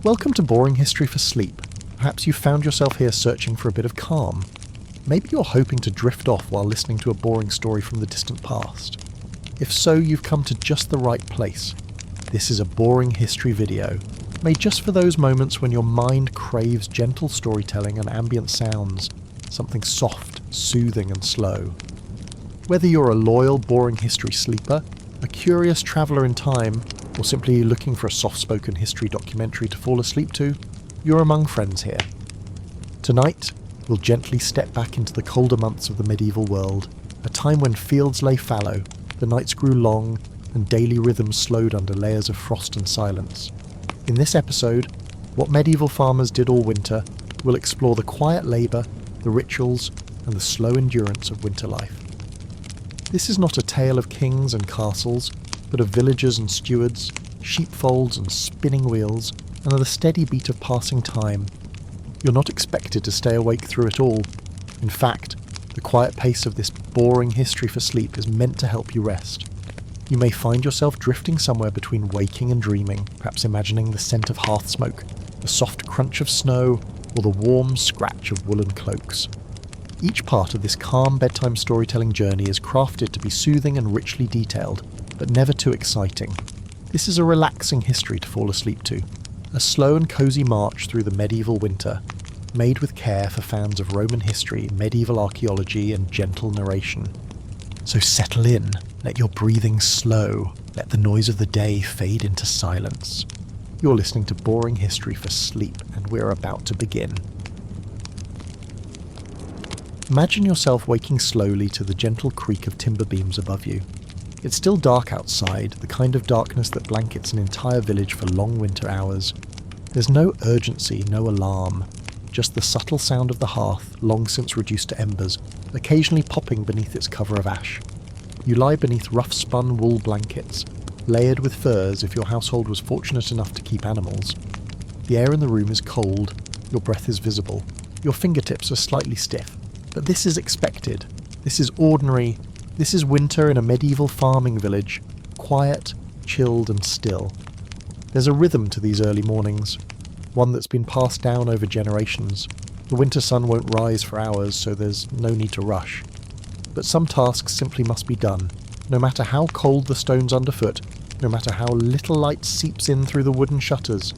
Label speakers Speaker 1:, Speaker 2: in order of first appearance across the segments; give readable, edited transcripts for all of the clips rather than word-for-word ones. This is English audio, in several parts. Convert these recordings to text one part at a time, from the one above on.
Speaker 1: Welcome to Boring History for Sleep. Perhaps you found yourself here searching for a bit of calm. Maybe you're hoping to drift off while listening to a boring story from the distant past. If so, you've come to just the right place. This is a boring history video, made just for those moments when your mind craves gentle storytelling and ambient sounds, something soft, soothing and slow. Whether you're a loyal boring history sleeper, a curious traveller in time, or simply looking for a soft-spoken history documentary to fall asleep to, you're among friends here. Tonight, we'll gently step back into the colder months of the medieval world, a time when fields lay fallow, the nights grew long, and daily rhythms slowed under layers of frost and silence. In this episode, What Medieval Farmers Did All Winter, we'll explore the quiet labour, the rituals, and the slow endurance of winter life. This is not a tale of kings and castles, but of villagers and stewards, sheepfolds and spinning wheels, and of the steady beat of passing time. You're not expected to stay awake through it all. In fact, the quiet pace of this boring history for sleep is meant to help you rest. You may find yourself drifting somewhere between waking and dreaming, perhaps imagining the scent of hearth smoke, the soft crunch of snow, or the warm scratch of woolen cloaks. Each part of this calm bedtime storytelling journey is crafted to be soothing and richly detailed, but never too exciting. This is a relaxing history to fall asleep to, a slow and cosy march through the medieval winter, made with care for fans of Roman history, medieval archaeology and gentle narration. So settle in, let your breathing slow, let the noise of the day fade into silence. You're listening to Boring History for Sleep, and we're about to begin. Imagine yourself waking slowly to the gentle creak of timber beams above you. It's still dark outside, the kind of darkness that blankets an entire village for long winter hours. There's no urgency, no alarm, just the subtle sound of the hearth, long since reduced to embers, occasionally popping beneath its cover of ash. You lie beneath rough-spun wool blankets, layered with furs if your household was fortunate enough to keep animals. The air in the room is cold, your breath is visible, your fingertips are slightly stiff. But this is expected. This is ordinary. This is winter in a medieval farming village, quiet, chilled and still. There's a rhythm to these early mornings, one that's been passed down over generations. The winter sun won't rise for hours, so there's no need to rush. But some tasks simply must be done, no matter how cold the stones underfoot, no matter how little light seeps in through the wooden shutters.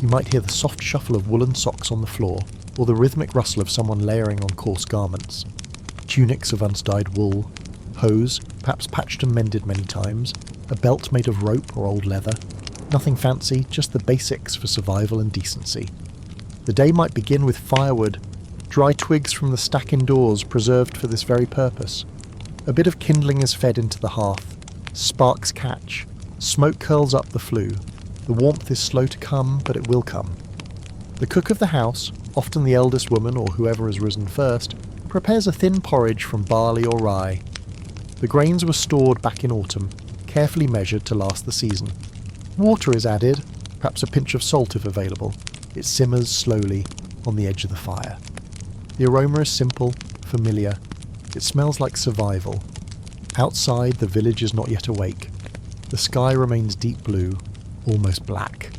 Speaker 1: You might hear the soft shuffle of woolen socks on the floor, or the rhythmic rustle of someone layering on coarse garments. Tunics of undyed wool, hose, perhaps patched and mended many times, a belt made of rope or old leather. Nothing fancy, just the basics for survival and decency. The day might begin with firewood, dry twigs from the stack indoors preserved for this very purpose. A bit of kindling is fed into the hearth, sparks catch, smoke curls up the flue. The warmth is slow to come, but it will come. The cook of the house, often the eldest woman or whoever has risen first, prepares a thin porridge from barley or rye. The grains were stored back in autumn, carefully measured to last the season. Water is added, perhaps a pinch of salt if available. It simmers slowly on the edge of the fire. The aroma is simple, familiar. It smells like survival. Outside, the village is not yet awake. The sky remains deep blue, almost black,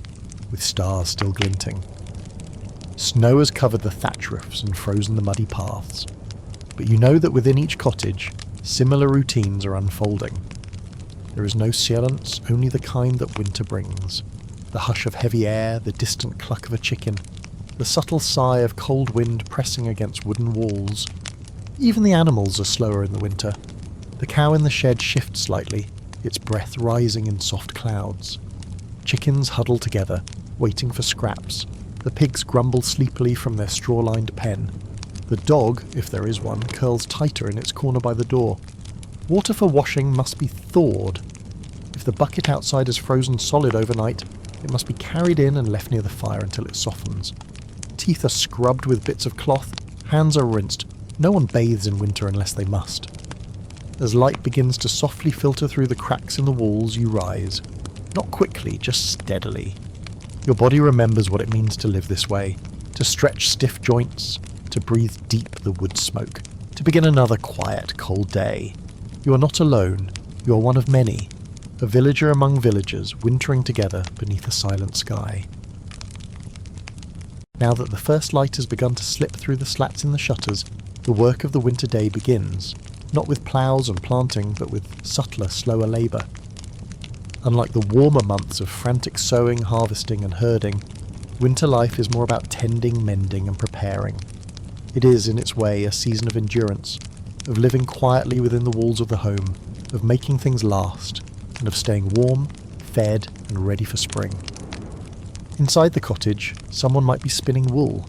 Speaker 1: with stars still glinting. Snow has covered the thatch roofs and frozen the muddy paths. But you know that within each cottage, similar routines are unfolding. There is no silence, only the kind that winter brings. The hush of heavy air, the distant cluck of a chicken, the subtle sigh of cold wind pressing against wooden walls. Even the animals are slower in the winter. The cow in the shed shifts slightly, its breath rising in soft clouds. Chickens huddle together, waiting for scraps. The pigs grumble sleepily from their straw-lined pen. The dog, if there is one, curls tighter in its corner by the door. Water for washing must be thawed. If the bucket outside is frozen solid overnight, it must be carried in and left near the fire until it softens. Teeth are scrubbed with bits of cloth, hands are rinsed. No one bathes in winter unless they must. As light begins to softly filter through the cracks in the walls, you rise. Not quickly, just steadily. Your body remembers what it means to live this way, to stretch stiff joints, to breathe deep the wood smoke, to begin another quiet, cold day. You are not alone, you are one of many, a villager among villagers wintering together beneath a silent sky. Now that the first light has begun to slip through the slats in the shutters, the work of the winter day begins, not with ploughs and planting, but with subtler, slower labour. Unlike the warmer months of frantic sowing, harvesting and herding, winter life is more about tending, mending and preparing. It is, in its way, a season of endurance, of living quietly within the walls of the home, of making things last, and of staying warm, fed and ready for spring. Inside the cottage, someone might be spinning wool.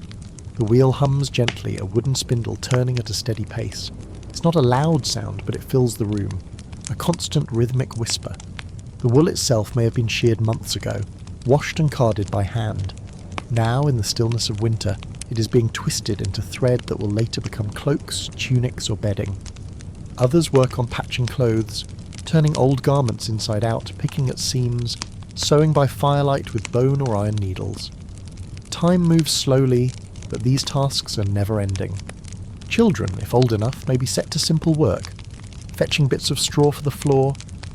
Speaker 1: The wheel hums gently, a wooden spindle turning at a steady pace. It's not a loud sound, but it fills the room, a constant rhythmic whisper. The wool itself may have been sheared months ago, washed and carded by hand. Now, in the stillness of winter, it is being twisted into thread that will later become cloaks, tunics or bedding. Others work on patching clothes, turning old garments inside out, picking at seams, sewing by firelight with bone or iron needles. Time moves slowly, but these tasks are never ending. Children, if old enough, may be set to simple work, fetching bits of straw for the floor,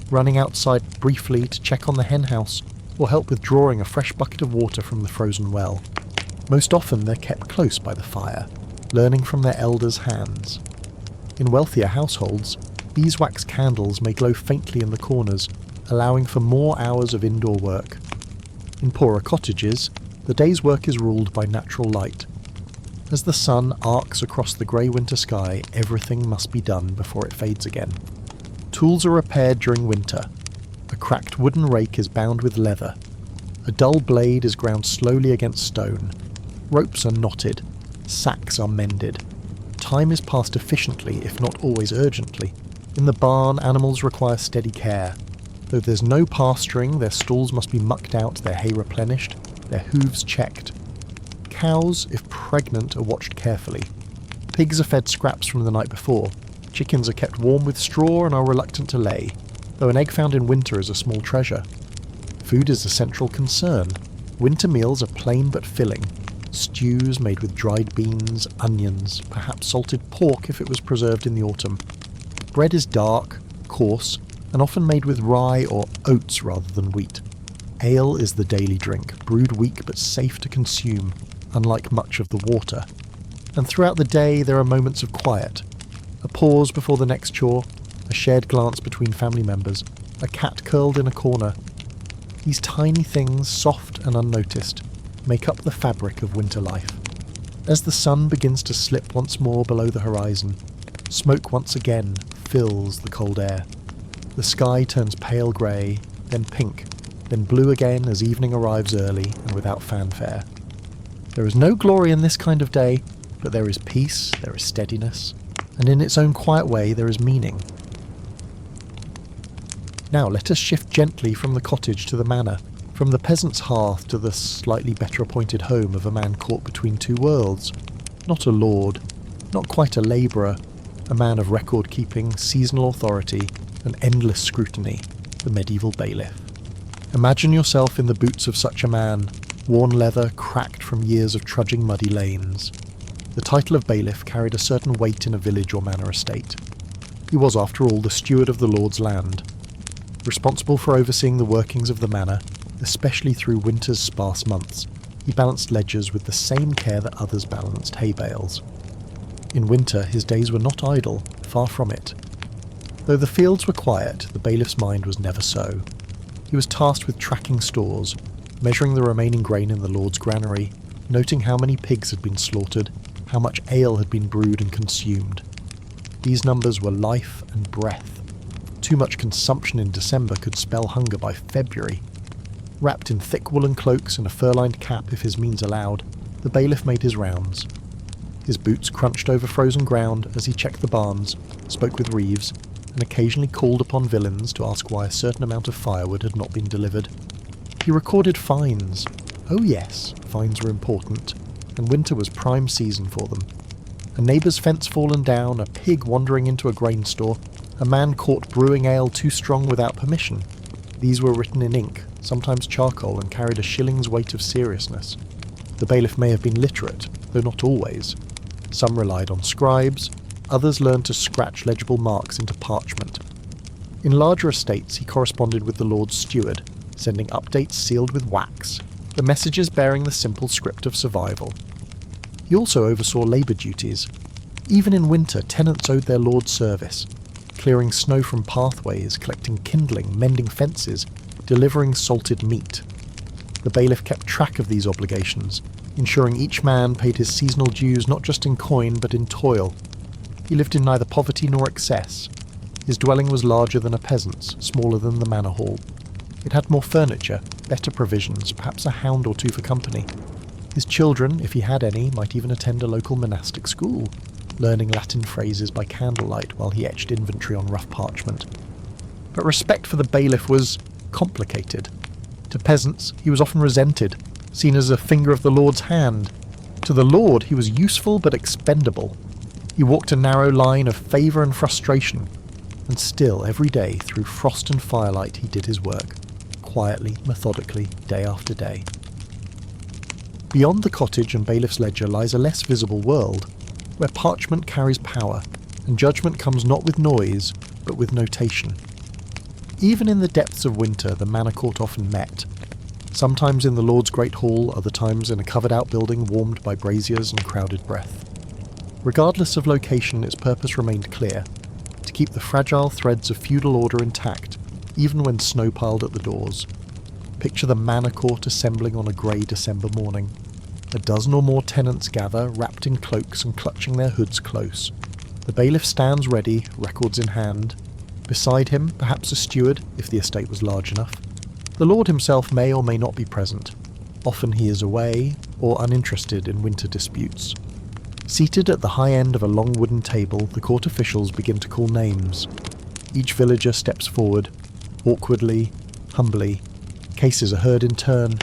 Speaker 1: running outside briefly to check on the henhouse, or help with drawing a fresh bucket of water from the frozen well. Most often they're kept close by the fire, learning from their elders' hands. In wealthier households, beeswax candles may glow faintly in the corners, allowing for more hours of indoor work. In poorer cottages, the day's work is ruled by natural light. As the sun arcs across the grey winter sky, everything must be done before it fades again. Tools are repaired during winter. A cracked wooden rake is bound with leather. A dull blade is ground slowly against stone. Ropes are knotted. Sacks are mended. Time is passed efficiently, if not always urgently. In the barn, animals require steady care. Though there's no pasturing, their stalls must be mucked out, their hay replenished, their hooves checked. Cows, if pregnant, are watched carefully. Pigs are fed scraps from the night before. Chickens are kept warm with straw and are reluctant to lay, though an egg found in winter is a small treasure. Food is a central concern. Winter meals are plain but filling. Stews made with dried beans, onions, perhaps salted pork if it was preserved in the autumn. Bread is dark, coarse, and often made with rye or oats rather than wheat. Ale is the daily drink, brewed weak but safe to consume, unlike much of the water. And throughout the day there are moments of quiet. A pause before the next chore, a shared glance between family members, a cat curled in a corner. These tiny things, soft and unnoticed, make up the fabric of winter life. As the sun begins to slip once more below the horizon, smoke once again fills the cold air. The sky turns pale grey, then pink, then blue again as evening arrives early and without fanfare. There is no glory in this kind of day, but there is peace, there is steadiness, and in its own quiet way there is meaning. Now let us shift gently from the cottage to the manor, from the peasant's hearth to the slightly better appointed home of a man caught between two worlds. Not a lord, not quite a labourer, a man of record-keeping, seasonal authority, and endless scrutiny, the medieval bailiff. Imagine yourself in the boots of such a man, worn leather cracked from years of trudging muddy lanes. The title of bailiff carried a certain weight in a village or manor estate. He was, after all, the steward of the lord's land, responsible for overseeing the workings of the manor, especially through winter's sparse months. He balanced ledgers with the same care that others balanced hay bales. In winter, his days were not idle, far from it. Though the fields were quiet, the bailiff's mind was never so. He was tasked with tracking stores, measuring the remaining grain in the lord's granary, noting how many pigs had been slaughtered, how much ale had been brewed and consumed. These numbers were life and breath. Too much consumption in December could spell hunger by February. Wrapped in thick woolen cloaks and a fur-lined cap if his means allowed, the bailiff made his rounds. His boots crunched over frozen ground as he checked the barns, spoke with reeves, and occasionally called upon villains to ask why a certain amount of firewood had not been delivered. He recorded fines. Oh yes, fines were important, and winter was prime season for them. A neighbour's fence fallen down, a pig wandering into a grain store, a man caught brewing ale too strong without permission. These were written in ink, sometimes charcoal, and carried a shilling's weight of seriousness. The bailiff may have been literate, though not always. Some relied on scribes, others learned to scratch legible marks into parchment. In larger estates he corresponded with the lord's steward, sending updates sealed with wax. the messages bearing the simple script of survival. He also oversaw labour duties. Even in winter, tenants owed their lord service, clearing snow from pathways, collecting kindling, mending fences, delivering salted meat. The bailiff kept track of these obligations, ensuring each man paid his seasonal dues not just in coin but in toil. He lived in neither poverty nor excess. His dwelling was larger than a peasant's, smaller than the manor hall. It had more furniture, better provisions, perhaps a hound or two for company. His children, if he had any, might even attend a local monastic school, learning Latin phrases by candlelight while he etched inventory on rough parchment. But respect for the bailiff was complicated. To peasants, he was often resented, seen as a finger of the lord's hand. To the lord, he was useful but expendable. He walked a narrow line of favour and frustration, and still, every day, through frost and firelight, he did his work, quietly, methodically, day after day. Beyond the cottage and bailiff's ledger lies a less visible world, where parchment carries power, and judgment comes not with noise, but with notation. Even in the depths of winter, the manor court often met, sometimes in the Lord's Great Hall, other times in a covered outbuilding warmed by braziers and crowded breath. Regardless of location, its purpose remained clear: to keep the fragile threads of feudal order intact, even when snow piled at the doors. Picture the manor court assembling on a grey December morning. A dozen or more tenants gather, wrapped in cloaks and clutching their hoods close. The bailiff stands ready, records in hand. Beside him, perhaps a steward, if the estate was large enough. The lord himself may or may not be present. Often he is away, or uninterested in winter disputes. Seated at the high end of a long wooden table, the court officials begin to call names. Each villager steps forward, awkwardly, humbly. Cases are heard in turn.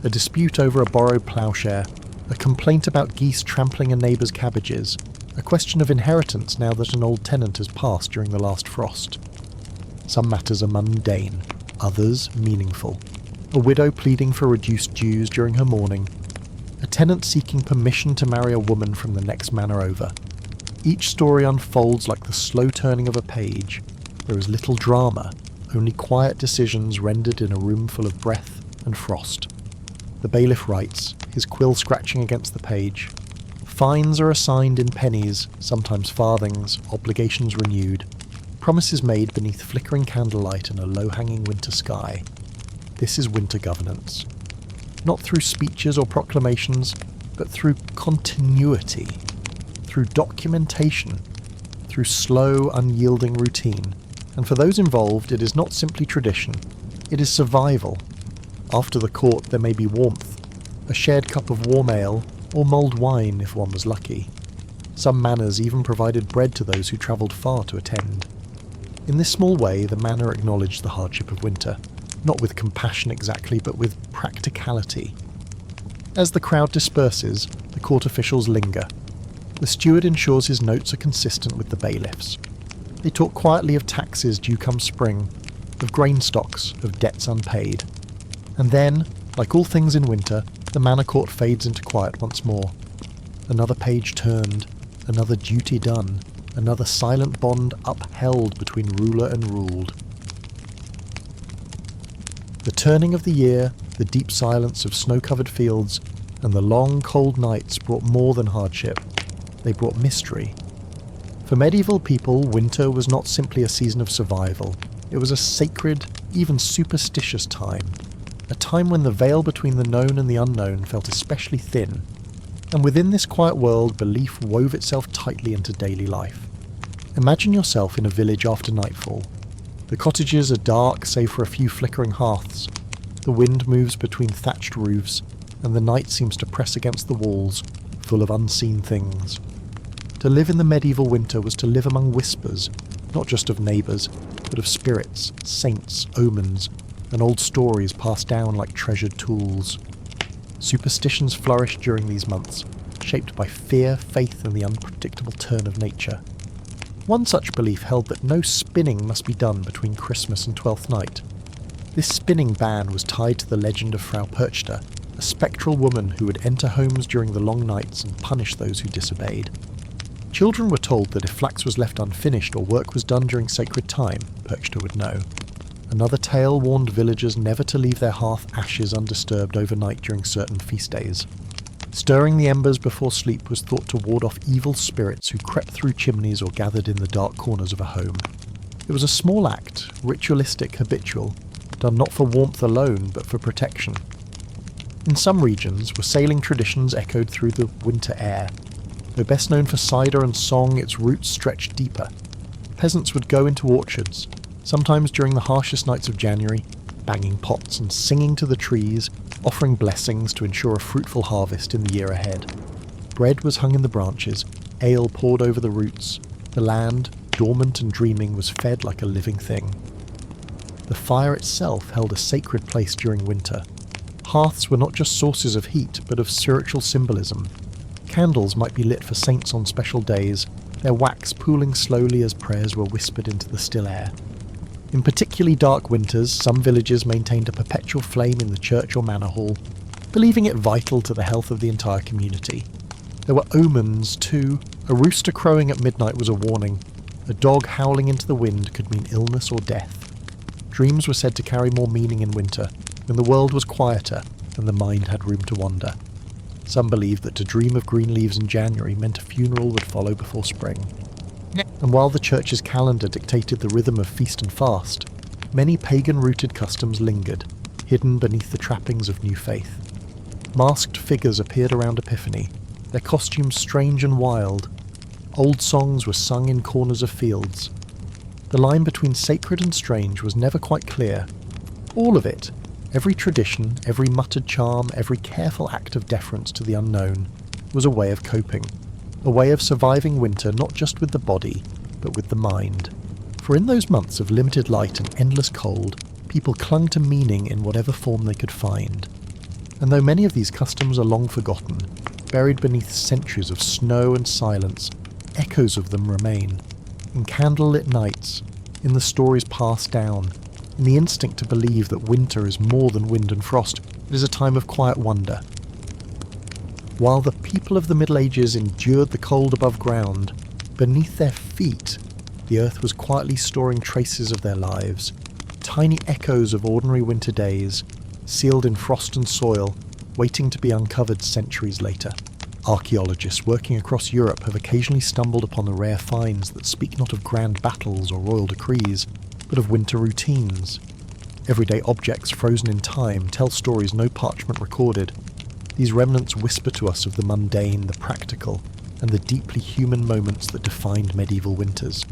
Speaker 1: A dispute over a borrowed ploughshare, a complaint about geese trampling a neighbour's cabbages, a question of inheritance now that an old tenant has passed during the last frost. Some matters are mundane, others meaningful. A widow pleading for reduced dues during her mourning, a tenant seeking permission to marry a woman from the next manor over. Each story unfolds like the slow turning of a page. There is little drama, only quiet decisions rendered in a room full of breath and frost. The bailiff writes, his quill scratching against the page. Fines are assigned in pennies, sometimes farthings, obligations renewed. Promises made beneath flickering candlelight and a low-hanging winter sky. This is winter governance. Not through speeches or proclamations, but through continuity, through documentation, through slow, unyielding routine. And for those involved, it is not simply tradition, it is survival. After the court there may be warmth, a shared cup of warm ale, or mulled wine if one was lucky. Some manors even provided bread to those who travelled far to attend. In this small way, the manor acknowledged the hardship of winter, not with compassion exactly, but with practicality. As the crowd disperses, the court officials linger. The steward ensures his notes are consistent with the bailiff's. They talk quietly of taxes due come spring, of grain stocks, of debts unpaid. And then, like all things in winter, the manor court fades into quiet once more. Another page turned, another duty done, another silent bond upheld between ruler and ruled. The turning of the year, the deep silence of snow-covered fields, and the long, cold nights brought more than hardship. They brought mystery. For medieval people, winter was not simply a season of survival. It was a sacred, even superstitious time. A time when the veil between the known and the unknown felt especially thin. And within this quiet world, belief wove itself tightly into daily life. Imagine yourself in a village after nightfall. The cottages are dark save for a few flickering hearths. The wind moves between thatched roofs, and the night seems to press against the walls, full of unseen things. To live in the medieval winter was to live among whispers, not just of neighbours, but of spirits, saints, omens, and old stories passed down like treasured tools. Superstitions flourished during these months, shaped by fear, faith, and the unpredictable turn of nature. One such belief held that no spinning must be done between Christmas and Twelfth Night. This spinning ban was tied to the legend of Frau Perchta, a spectral woman who would enter homes during the long nights and punish those who disobeyed. Children were told that if flax was left unfinished or work was done during sacred time, Perchta would know. Another tale warned villagers never to leave their hearth ashes undisturbed overnight during certain feast days. Stirring the embers before sleep was thought to ward off evil spirits who crept through chimneys or gathered in the dark corners of a home. It was a small act, ritualistic, habitual, done not for warmth alone, but for protection. In some regions, wassailing traditions echoed through the winter air. Though best known for cider and song, its roots stretched deeper. Peasants would go into orchards, sometimes during the harshest nights of January, banging pots and singing to the trees, offering blessings to ensure a fruitful harvest in the year ahead. Bread was hung in the branches, ale poured over the roots. The land, dormant and dreaming, was fed like a living thing. The fire itself held a sacred place during winter. Hearths were not just sources of heat, but of spiritual symbolism. Candles might be lit for saints on special days, their wax pooling slowly as prayers were whispered into the still air. In particularly dark winters, some villages maintained a perpetual flame in the church or manor hall, believing it vital to the health of the entire community. There were omens, too. A rooster crowing at midnight was a warning. A dog howling into the wind could mean illness or death. Dreams were said to carry more meaning in winter, when the world was quieter and the mind had room to wander. Some believed that to dream of green leaves in January meant a funeral would follow before spring. And while the church's calendar dictated the rhythm of feast and fast, many pagan-rooted customs lingered, hidden beneath the trappings of new faith. Masked figures appeared around Epiphany, their costumes strange and wild. Old songs were sung in corners of fields. The line between sacred and strange was never quite clear. All of it, every tradition, every muttered charm, every careful act of deference to the unknown, was a way of coping. A way of surviving winter not just with the body, but with the mind. For in those months of limited light and endless cold, people clung to meaning in whatever form they could find. And though many of these customs are long forgotten, buried beneath centuries of snow and silence, echoes of them remain. In candlelit nights, in the stories passed down, in the instinct to believe that winter is more than wind and frost, it is a time of quiet wonder. While the people of the Middle Ages endured the cold above ground, beneath their feet, the earth was quietly storing traces of their lives, tiny echoes of ordinary winter days, sealed in frost and soil, waiting to be uncovered centuries later. Archaeologists working across Europe have occasionally stumbled upon the rare finds that speak not of grand battles or royal decrees, but of winter routines. Everyday objects frozen in time tell stories no parchment recorded. These remnants whisper to us of the mundane, the practical, and the deeply human moments that defined medieval winters.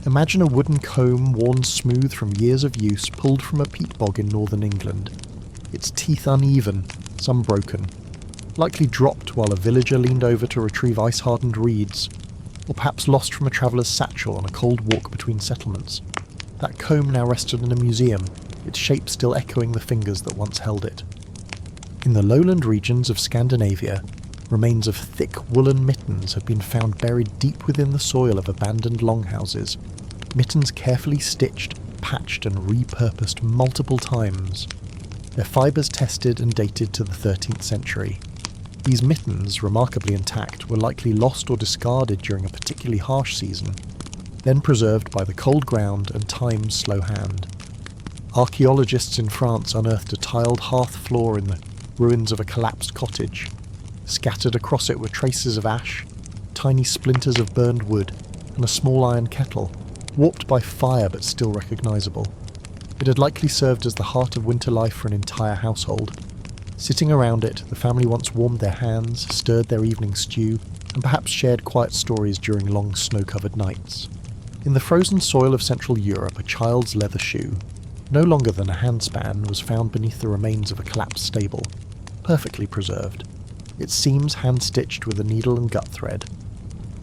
Speaker 1: Imagine a wooden comb worn smooth from years of use pulled from a peat bog in northern England. Its teeth uneven, some broken, likely dropped while a villager leaned over to retrieve ice-hardened reeds, or perhaps lost from a traveller's satchel on a cold walk between settlements. That comb now rested in a museum, its shape still echoing the fingers that once held it. In the lowland regions of Scandinavia, remains of thick woolen mittens have been found buried deep within the soil of abandoned longhouses, mittens carefully stitched, patched and repurposed multiple times. Their fibres tested and dated to the 13th century. These mittens, remarkably intact, were likely lost or discarded during a particularly harsh season, then preserved by the cold ground and time's slow hand. Archaeologists in France unearthed a tiled hearth floor in the ruins of a collapsed cottage. Scattered across it were traces of ash, tiny splinters of burned wood, and a small iron kettle, warped by fire but still recognisable. It had likely served as the heart of winter life for an entire household. Sitting around it, the family once warmed their hands, stirred their evening stew, and perhaps shared quiet stories during long snow-covered nights. In the frozen soil of Central Europe, a child's leather shoe, no longer than a handspan, was found beneath the remains of a collapsed stable, perfectly preserved. Its seams hand-stitched with a needle and gut thread.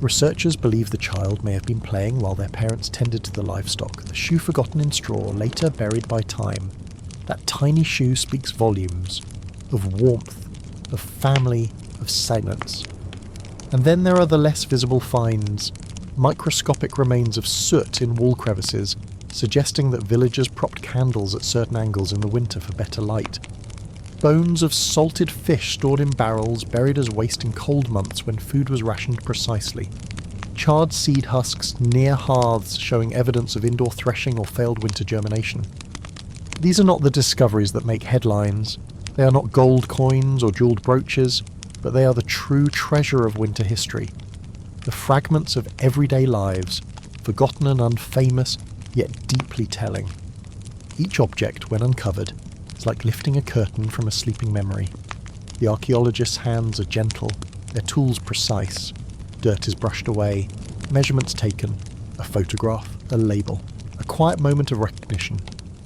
Speaker 1: Researchers believe the child may have been playing while their parents tended to the livestock, the shoe forgotten in straw, later buried by time. That tiny shoe speaks volumes of warmth, of family, of silence. And then there are the less visible finds, microscopic remains of soot in wall crevices, suggesting that villagers propped candles at certain angles in the winter for better light. Bones of salted fish stored in barrels, buried as waste in cold months when food was rationed precisely. charred seed husks near hearths showing evidence of indoor threshing or failed winter germination. These are not the discoveries that make headlines. They are not gold coins or jewelled brooches, but they are the true treasure of winter history. The fragments of everyday lives, forgotten and unfamous, yet deeply telling. Each object, when uncovered, is like lifting a curtain from a sleeping memory. The archaeologist's hands are gentle, their tools precise. Dirt is brushed away, measurements taken, a photograph, a label, a quiet moment of recognition.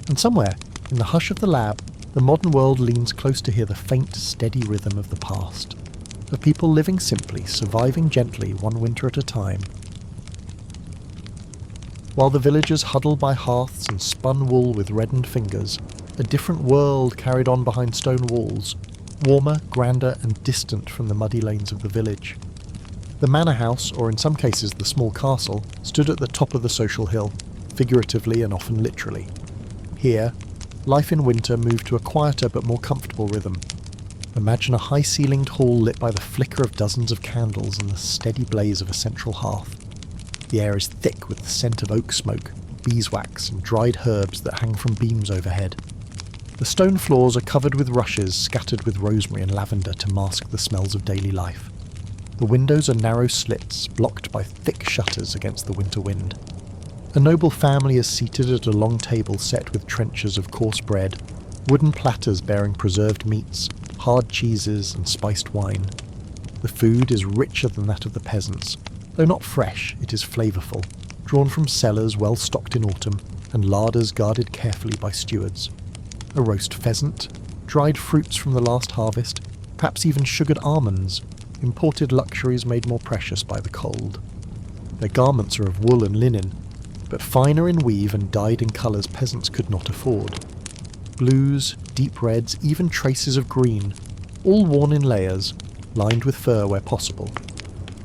Speaker 1: And somewhere, in the hush of the lab, the modern world leans close to hear the faint, steady rhythm of the past. Of people living simply, surviving gently, one winter at a time. While the villagers huddle by hearths and spun wool with reddened fingers, a different world carried on behind stone walls, warmer, grander and distant from the muddy lanes of the village. The manor house, or in some cases the small castle, stood at the top of the social hill, figuratively and often literally. Here, life in winter moved to a quieter but more comfortable rhythm. Imagine a high-ceilinged hall lit by the flicker of dozens of candles and the steady blaze of a central hearth. The air is thick with the scent of oak smoke, beeswax and dried herbs that hang from beams overhead. The stone floors are covered with rushes scattered with rosemary and lavender to mask the smells of daily life. The windows are narrow slits, blocked by thick shutters against the winter wind. A noble family is seated at a long table set with trenchers of coarse bread, wooden platters bearing preserved meats, hard cheeses and spiced wine. The food is richer than that of the peasants. Though not fresh, it is flavourful, drawn from cellars well stocked in autumn, and larders guarded carefully by stewards. A roast pheasant, dried fruits from the last harvest, perhaps even sugared almonds, imported luxuries made more precious by the cold. Their garments are of wool and linen, but finer in weave and dyed in colours peasants could not afford. Blues, deep reds, even traces of green, all worn in layers, lined with fur where possible.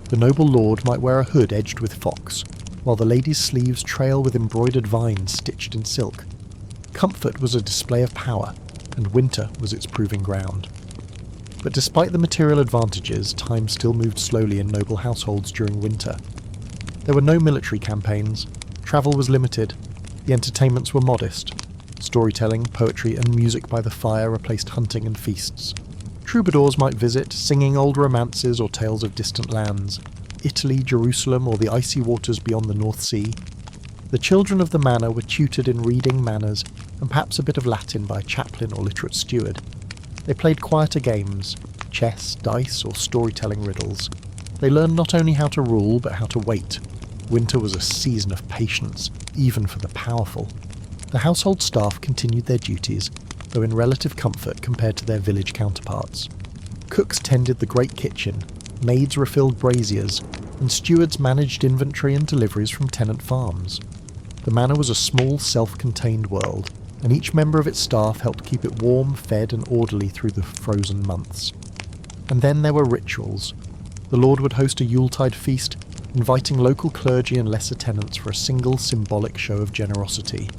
Speaker 1: The noble lord might wear a hood edged with fox, while the lady's sleeves trail with embroidered vines stitched in silk. Comfort was a display of power, and winter was its proving ground. But despite the material advantages, time still moved slowly in noble households during winter. There were no military campaigns, travel was limited, the entertainments were modest. Storytelling, poetry and music by the fire replaced hunting and feasts. Troubadours might visit, singing old romances or tales of distant lands, Italy, Jerusalem or the icy waters beyond the North Sea. The children of the manor were tutored in reading, manners, and perhaps a bit of Latin by a chaplain or literate steward. They played quieter games, chess, dice or storytelling riddles. They learned not only how to rule but how to wait. Winter was a season of patience, even for the powerful. The household staff continued their duties, though in relative comfort compared to their village counterparts. Cooks tended the great kitchen, maids refilled braziers, and stewards managed inventory and deliveries from tenant farms. The manor was a small, self-contained world, and each member of its staff helped keep it warm, fed and orderly through the frozen months. And then there were rituals. The lord would host a Yuletide feast, inviting local clergy and lesser tenants for a single symbolic show of generosity.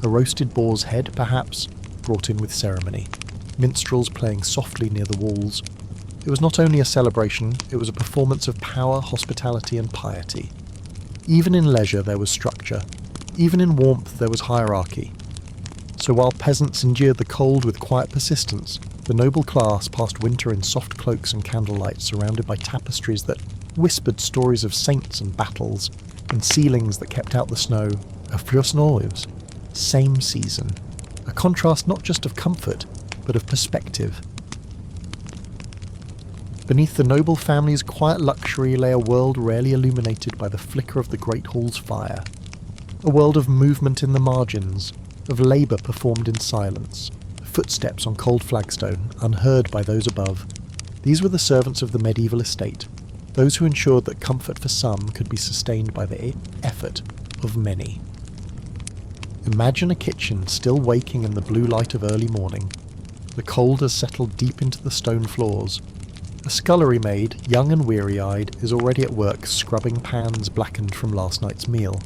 Speaker 1: A roasted boar's head, perhaps, brought in with ceremony. Minstrels playing softly near the walls. It was not only a celebration, it was a performance of power, hospitality and piety. Even in leisure there was structure. Even in warmth there was hierarchy. So while peasants endured the cold with quiet persistence, the noble class passed winter in soft cloaks and candlelight surrounded by tapestries that whispered stories of saints and battles, and ceilings that kept out the snow. A Fürsten Olives. Same season. A contrast not just of comfort, but of perspective. Beneath the noble family's quiet luxury lay a world rarely illuminated by the flicker of the great hall's fire. A world of movement in the margins, of labour performed in silence, footsteps on cold flagstone, unheard by those above. These were the servants of the medieval estate, those who ensured that comfort for some could be sustained by the effort of many. Imagine a kitchen still waking in the blue light of early morning. The cold has settled deep into the stone floors. A scullery maid, young and weary-eyed, is already at work scrubbing pans blackened from last night's meal.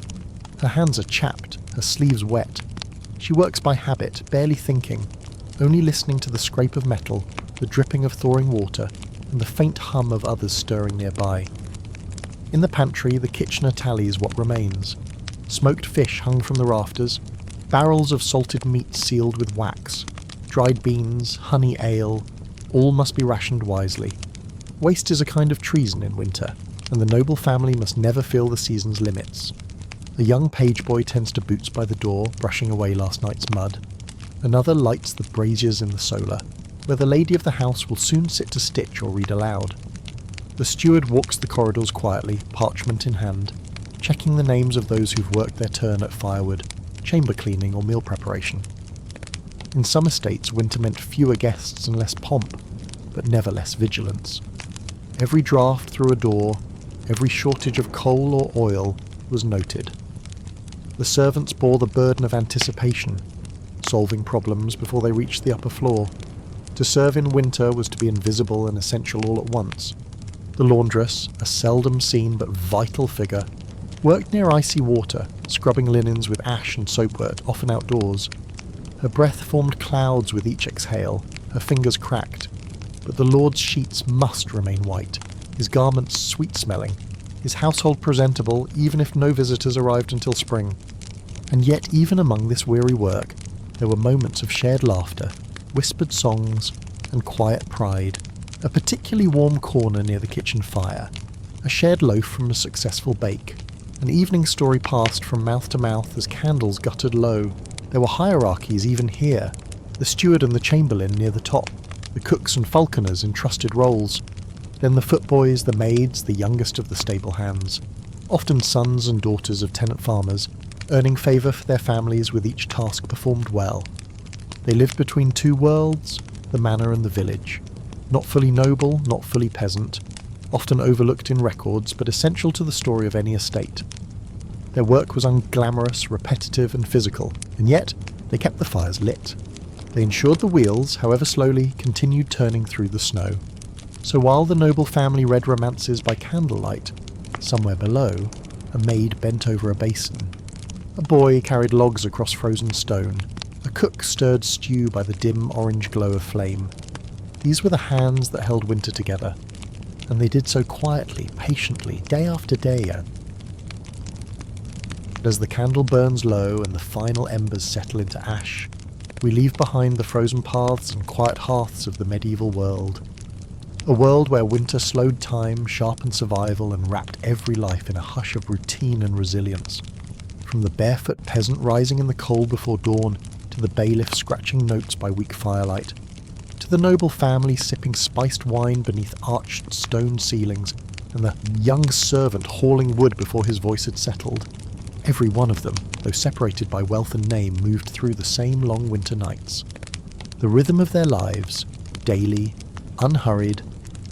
Speaker 1: Her hands are chapped, her sleeves wet. She works by habit, barely thinking, only listening to the scrape of metal, the dripping of thawing water, and the faint hum of others stirring nearby. In the pantry, the Kitchener tallies what remains. Smoked fish hung from the rafters, barrels of salted meat sealed with wax, dried beans, honey ale, all must be rationed wisely. Waste is a kind of treason in winter, and the noble family must never feel the season's limits. A young page boy tends to boots by the door, brushing away last night's mud. Another lights the braziers in the solar, where the lady of the house will soon sit to stitch or read aloud. The steward walks the corridors quietly, parchment in hand, checking the names of those who've worked their turn at firewood, chamber cleaning or meal preparation. In some estates, winter meant fewer guests and less pomp, but never less vigilance. Every draught through a door, every shortage of coal or oil was noted. The servants bore the burden of anticipation, solving problems before they reached the upper floor. To serve in winter was to be invisible and essential all at once. The laundress, a seldom seen but vital figure, worked near icy water, scrubbing linens with ash and soapwort, often outdoors. Her breath formed clouds with each exhale, her fingers cracked, but the Lord's sheets must remain white, his garments sweet-smelling, his household presentable even if no visitors arrived until spring. And yet even among this weary work, there were moments of shared laughter, whispered songs, and quiet pride. A particularly warm corner near the kitchen fire, a shared loaf from a successful bake, an evening story passed from mouth to mouth as candles guttered low. There were hierarchies even here, the steward and the chamberlain near the top, the cooks and falconers in trusted roles, then the footboys, the maids, the youngest of the stable hands, often sons and daughters of tenant farmers, earning favour for their families with each task performed well. They lived between two worlds, the manor and the village. Not fully noble, not fully peasant, often overlooked in records, but essential to the story of any estate. Their work was unglamorous, repetitive and physical, and yet they kept the fires lit. They ensured the wheels, however slowly, continued turning through the snow. So while the noble family read romances by candlelight, somewhere below, a maid bent over a basin. A boy carried logs across frozen stone. A cook stirred stew by the dim orange glow of flame. These were the hands that held winter together, and they did so quietly, patiently, day after day. As the candle burns low and the final embers settle into ash, we leave behind the frozen paths and quiet hearths of the medieval world. A world where winter slowed time, sharpened survival, and wrapped every life in a hush of routine and resilience. From the barefoot peasant rising in the cold before dawn, to the bailiff scratching notes by weak firelight, to the noble family sipping spiced wine beneath arched stone ceilings, and the young servant hauling wood before his voice had settled. Every one of them, though separated by wealth and name, moved through the same long winter nights. The rhythm of their lives, daily, unhurried,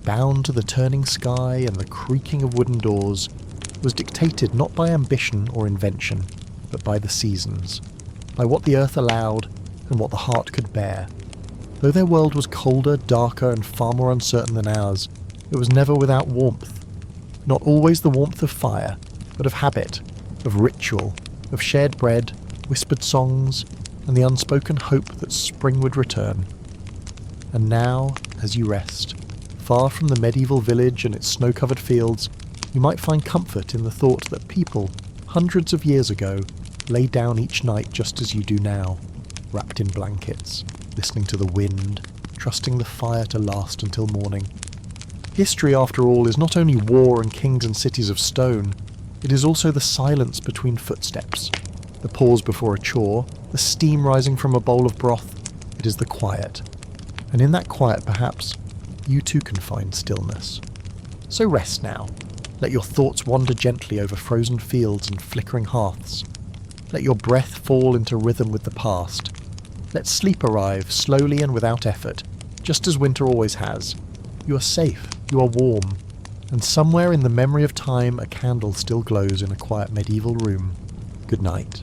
Speaker 1: bound to the turning sky and the creaking of wooden doors, was dictated not by ambition or invention, but by the seasons, by what the earth allowed and what the heart could bear. Though their world was colder, darker, and far more uncertain than ours, it was never without warmth. Not always the warmth of fire, but of habit, of ritual, of shared bread, whispered songs, and the unspoken hope that spring would return. And now, as you rest, far from the medieval village and its snow-covered fields, you might find comfort in the thought that people, hundreds of years ago, lay down each night just as you do now, wrapped in blankets, listening to the wind, trusting the fire to last until morning. History, after all, is not only war and kings and cities of stone, it is also the silence between footsteps, the pause before a chore, the steam rising from a bowl of broth. It is the quiet. And in that quiet, perhaps, you too can find stillness. So rest now. Let your thoughts wander gently over frozen fields and flickering hearths. Let your breath fall into rhythm with the past. Let sleep arrive, slowly and without effort, just as winter always has. You are safe, you are warm, and somewhere in the memory of time a candle still glows in a quiet medieval room. Good night.